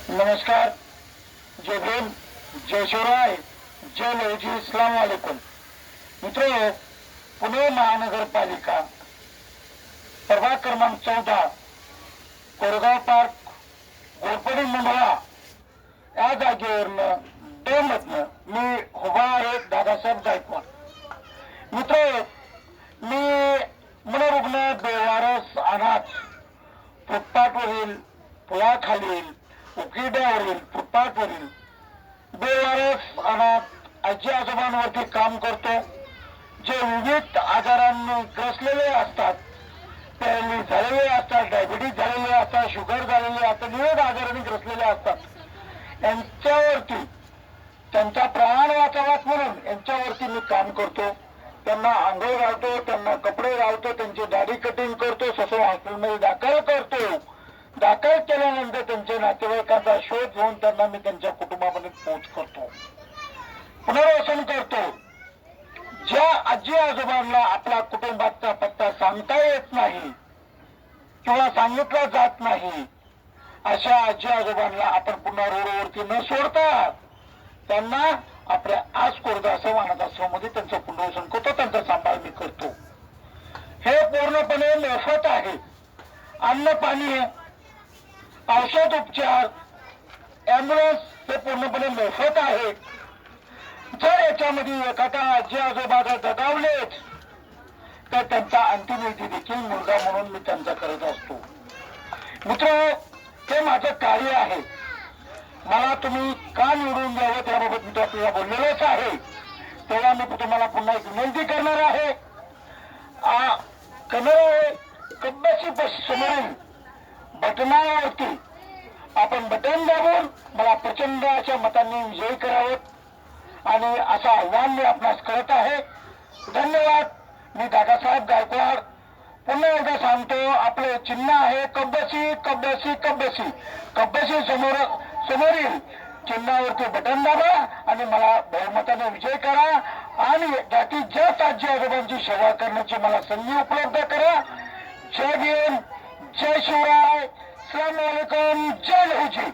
नमस्कार, जय भीम, जय शिवराय, जय लवजी, अस्सलाम वालेकुम. मित्रों, पुणे महानगरपालिका प्रभाग क्रमांक 14 कोरगाव पार्क घोरपडी मुंबळा या जागेवरनं डोमधनं मी उभा आहे दादासाहेब गायकवाड. मित्र, मी मनोरुग्ण, बेवारस, अनाथ, फुटपाथवरील, पुलाखालील, उकिड्यावरील, फुटपाथवरील बेवारस, अनाथ आजी आजोबांवरती काम करतो. जे विविध आजारांनी ग्रसलेले असतात, पॅरालिसिस झालेले असतात, डायबिटीज झालेले असतात, शुगर झालेले असतात, विविध आजारांनी ग्रसलेले असतात, यांच्यावरती त्यांचा प्राण वाचावाच म्हणून यांच्यावरती मी काम करतो. त्यांना आंघोळ घालतो, त्यांना कपडे घालतो, त्यांची दाढी कटिंग करतो, ससून हॉस्पिटलमध्ये दाखल करतो. दाखल केल्यानंतर त्यांच्या नातेवाईकांचा शोध घेऊन त्यांना मी त्यांच्या कुटुंबामध्ये पोहोच करतो, पुनर्वसन करतो. ज्या आजी आजोबांना आपल्या कुटुंबाचा पत्ता सांगता येत नाही किंवा सांगितला जात नाही, अशा आजी आजोबांना आपण पुन्हा रोडवरती न सोडता त्यांना आपल्या आसकोर्द असं अनाथाश्रमामध्ये त्यांचं पुनर्वसन करतो, त्यांचा सांभाळ मी करतो. हे पूर्णपणे मोफत आहे. अन्न पाणी, औषध उपचार, ॲम्ब्युलन्स हे पूर्णपणे मोफत आहे. जर याच्यामध्ये एखादा आजी आजोबा दगावलेच तर त्यांचा अंतिमविधी देखील मुलगा म्हणून मी त्यांचा करत असतो. मित्र, हे माझं कार्य आहे. मला तुम्ही का निवडून द्यावं त्याबाबत मी आपल्याला बोललेलोच आहे. तेव्हा मी तुम्हाला पुन्हा एक विनंती करणार आहे. कब्बशी समोरील बटनावरती आपण बटन दाबून मला प्रचंड अशा मतांनी विजयी करावं आणि असं आव्हान मी आपणास करत आहे. धन्यवाद. मी दादासाहेब गायकवाड पुन्हा एकदा सांगतो, आपले चिन्ह आहे कब्बशी कब्बशी कब्बशी. कब्बशी समोरील चिन्हावरती बटन दाबा आणि मला बहुमताने विजय करा आणि जास्तीत जास्त आजी आजोबांची सेवा करण्याची मला संधी उपलब्ध करा. जय भीम, जय शिवराय, अस्सलाम वालेकुम, जय लहूजी.